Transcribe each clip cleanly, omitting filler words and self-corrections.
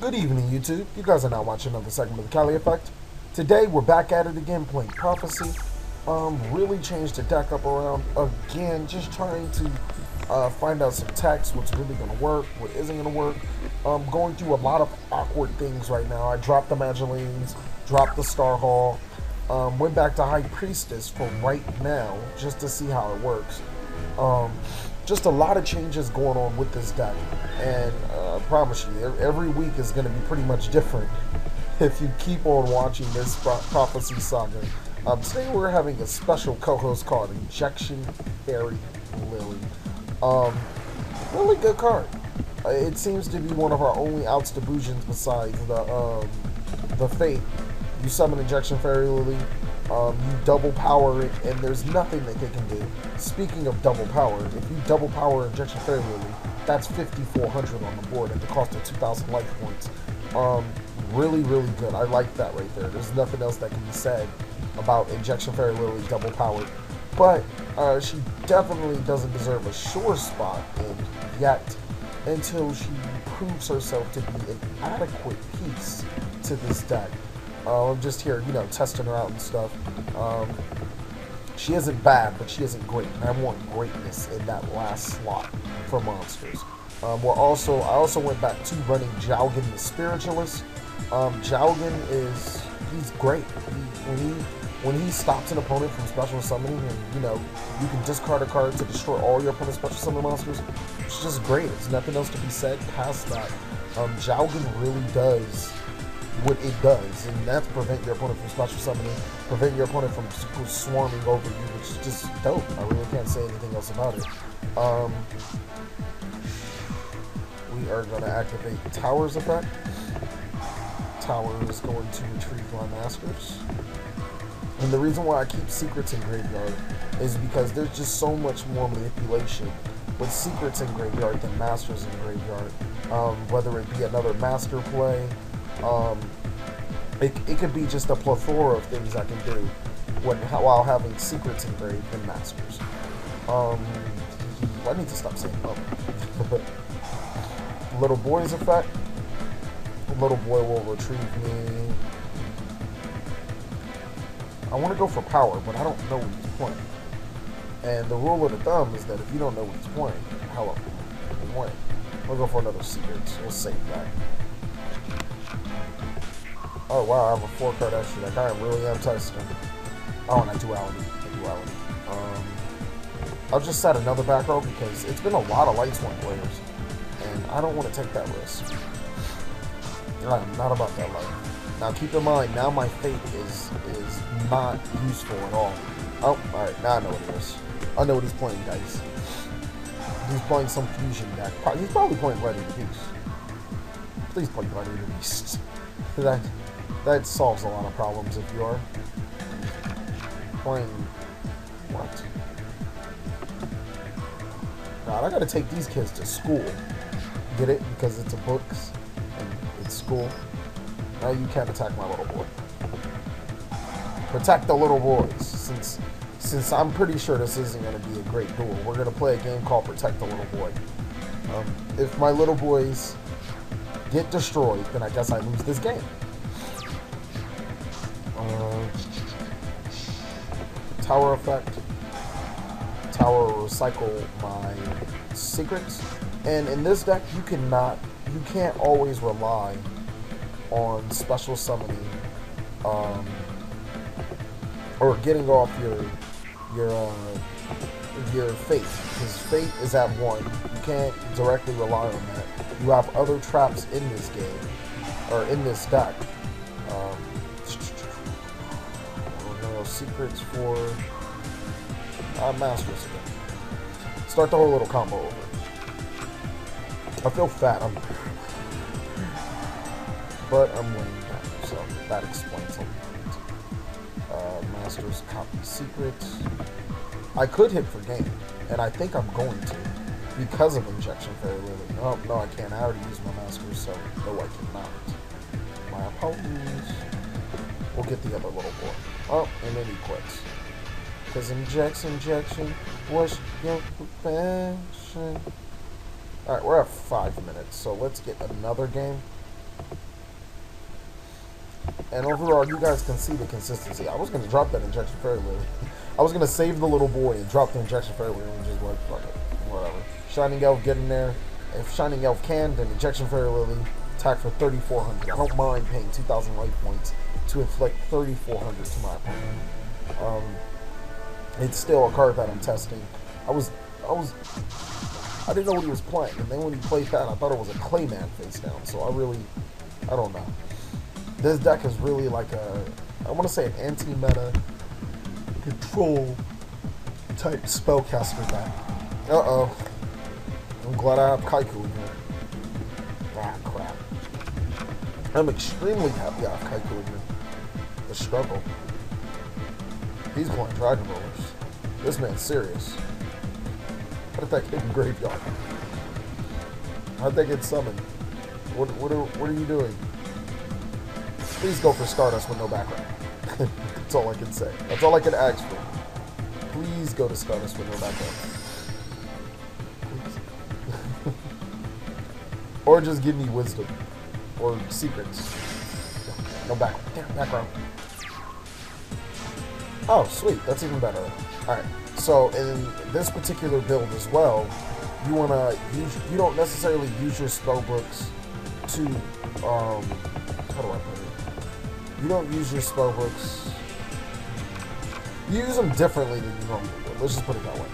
Good evening, YouTube. You guys are now watching another segment of the TheCaliEffect. Today, we're back at it again, playing Prophecy. Really changed the deck up around again, just trying to find out some text, what's really going to work, what isn't going to work. Going through a lot of awkward things right now. I dropped the Magellines, dropped the Star Hall, went back to High Priestess for right now, just to see how it works. Just a lot of changes going on with this deck, and I promise you, every week is going to be pretty much different if you keep on watching this Prophecy Saga. Today we're having a special co-host called Injection Fairy Lily. Really good card. It seems to be one of our only outs to Boujins besides the Fate. You summon Injection Fairy Lily, you double power it, and there's nothing that they can do. Speaking of double power, if you double power Injection Fairy Lily, that's 5,400 on the board at the cost of 2,000 life points. Really, really good. I like that right there. There's nothing else that can be said about Injection Fairy Lily double powered. But she definitely doesn't deserve a sure spot in yet until she proves herself to be an adequate piece to this deck. I'm just here, testing her out and stuff. She isn't bad, but she isn't great. And I want greatness in that last slot for monsters. I also went back to running Jowgen the Spiritualist. Jowgen he's great. When he stops an opponent from special summoning, and you can discard a card to destroy all your opponent's special summon monsters, it's just great. There's nothing else to be said past that. Jowgen really does what it does, and that's prevent your opponent from special summoning, prevent your opponent from swarming over you, which is just dope. I really can't say anything else about it. We are going to activate Tower's effect. Tower is going to retrieve my masters. And the reason why I keep secrets in graveyard is because there's just so much more manipulation with secrets in graveyard than masters in graveyard. Whether it be another master play, it could be just a plethora of things I can do while having secrets engraved in masters. I need to stop saying Little boy's effect. Little boy will retrieve me. I want to go for power, but I don't know what he's playing. And the rule of the thumb is that if you don't know what he's playing, how up you win. We'll go for another secret. So we'll save that. Oh wow, I have a 4-card extra deck. I really am testing. Oh, and I duality. I'll just set another back row because it's been a lot of Light Swarm players, and I don't want to take that risk. I'm not about that life. Now keep in mind, now my Fate is not useful at all. Oh, alright, now I know what it is. I know what he's playing, guys. He's playing some fusion deck. He's probably playing Bloody the Beast. Please play Bloody the Beast. That solves a lot of problems if you are playing what? God, I gotta take these kids to school. Get it? Because it's a books and it's school. Now you can't attack my little boy. Protect the little boys. Since I'm pretty sure this isn't gonna be a great duel, we're gonna play a game called Protect the Little Boy. If my little boys get destroyed, then I guess I lose this game. Tower effect. Tower will recycle my secrets. And in this deck, you can't always rely on special summoning, or getting off your Fate, because Fate is at 1. You can't directly rely on that. You have other traps in this game, or in this deck. Secrets for masters again. Start the whole little combo over. I feel fat. But I'm winning now, so that explains it. Masters copy secrets. I could hit for game, and I think I'm going to because of Injection Fairy Lily. Oh no, I can't. I already used my masters, so no, I cannot. My opponents will get the other little boy. Oh, and then he quits. Because injection was your perfection. Alright, we're at 5 minutes, so let's get another game. And overall, you guys can see the consistency. I was going to drop that Injection Fairy Lily. I was going to save the little boy and drop the Injection Fairy Lily and just like, fuck it, whatever. Shining Elf, get in there. If Shining Elf can, then Injection Fairy Lily, attack for 3,400. I don't mind paying 2,000 life points to inflict 3,400 to my opponent. It's still a card that I'm testing. I didn't know what he was playing, and then when he played that, I thought it was a Clayman face down. So I don't know. This deck is really like I want to say an anti-meta control type spellcaster deck. Uh-oh. I'm glad I have Kaiku in here. Ah, crap. I'm extremely happy I have Kaiku in here. The struggle. He's playing Dragon Rollers. This man's serious. How did that get in graveyard? How'd that get summoned? What are you doing? Please go for Stardust with no background. That's all I can say. That's all I can ask for. Please go to Stardust with no background. Please. Or just give me wisdom. Or secrets. No background. Damn, background. Oh, sweet. That's even better. Alright. So, in this particular build as well, you you don't necessarily use your spellbooks to, how do I put it? You don't use your spellbooks. You use them differently than you normally would. Let's just put it that way.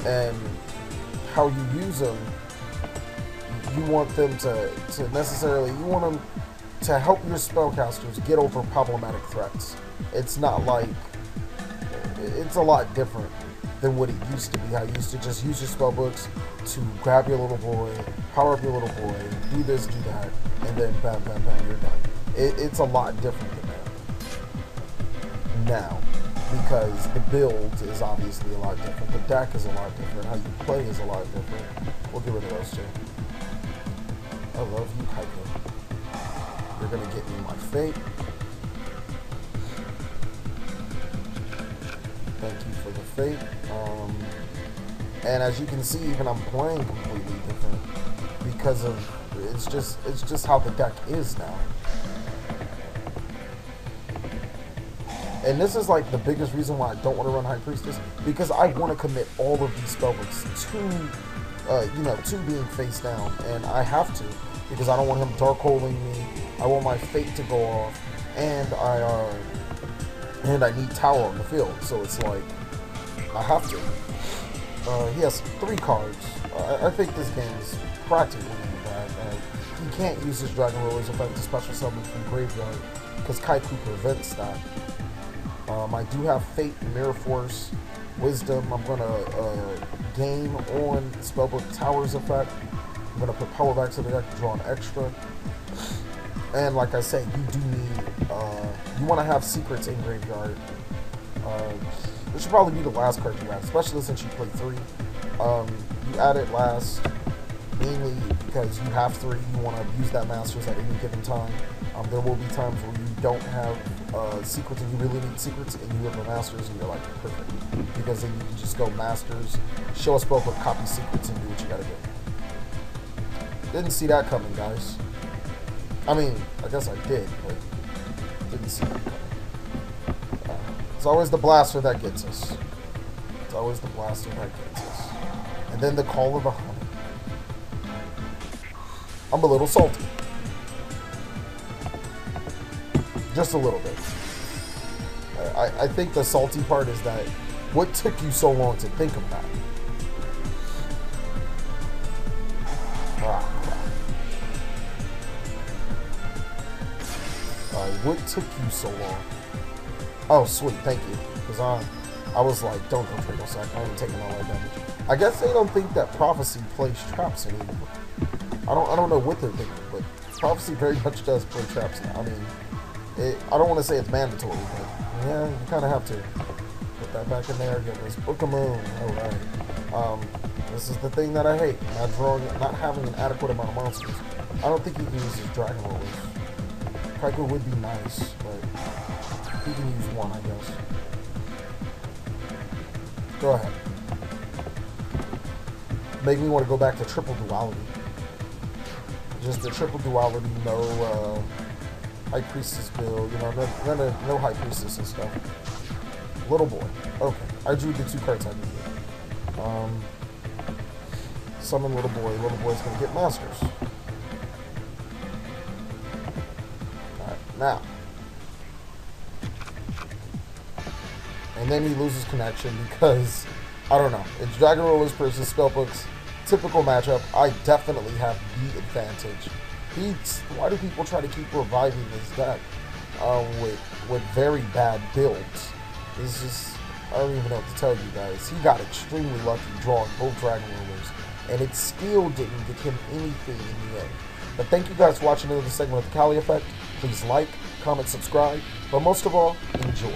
And how you use them, you want them to necessarily, you want them to help your spellcasters get over problematic threats. It's not like, it's a lot different than what it used to be. How you used to just use your spellbooks to grab your little boy, power up your little boy, do this, do that, and then bam, bam, bam, you're done. It's a lot different than that now, because the build is obviously a lot different. The deck is a lot different. How you play is a lot different. We'll get rid of those two. I love you, Kaiko. You're gonna get me my fate. Thank you for the fate. And as you can see, even I'm playing completely different because of it's just how the deck is now. And this is like the biggest reason why I don't want to run High Priestess, because I want to commit all of these spellbooks to, to being face down, and I have to, because I don't want him dark holding me. I want my fate to go off, and I need tower on the field, so it's like I have to. He has 3 cards. I think this game is practically in the bag. He can't use his Dragon Roller's effect to special summon from graveyard, because Kaiku prevents that. I do have Fate, Mirror Force, Wisdom. I'm going to gain on Spellbook Tower's effect. I'm going to put power back to the deck to draw an extra. And like I said, you do need, you want to have secrets in graveyard. This should probably be the last card you add, especially since you play 3. You add it last, mainly because you have 3. You want to use that Masters at any given time. There will be times where you don't have secrets and you really need secrets, and you have the Masters and you're like, perfect. Because then you can just go Masters, show a Spellbook, copy secrets, and do what you gotta do. Didn't see that coming, guys. I mean, I guess I did, but didn't see that coming. It's always the Blaster that gets us. It's always the Blaster that gets us. And then the Call of the Hunter. I'm a little salty. Just a little bit. I think the salty part is that what took you so long to think of that? What took you so long? Oh, sweet, thank you. Because I was like, don't go Trickle Sack. I ain't taking all that damage. I guess they don't think that Prophecy plays traps anymore. I don't know what they're thinking, but Prophecy very much does play traps now. I mean, I don't want to say it's mandatory, but yeah, you kind of have to put that back in there. Get this Book of Moon. All right. This is the thing that I hate: not having an adequate amount of monsters. I don't think he can use his Dragon Rollers. Kaiku would be nice, but he can use one, I guess. Go ahead. Make me want to go back to triple duality. Just the triple duality, no High Priestess build, you know, no High Priestess and stuff. Little boy. Okay, I drew the 2 cards I needed. Summon little boy. Little boy's gonna get monsters. Alright, now. And then he loses connection because, I don't know, it's Dragon Rollers versus Spellbooks. Typical matchup. I definitely have the advantage. Why do people try to keep reviving this deck with very bad builds? It's just, I don't even know what to tell you guys. He got extremely lucky drawing both Dragon Rollers, and it still didn't get him anything in the end. But thank you guys for watching another segment of the Cali Effect. Please like, comment, subscribe, but most of all, enjoy.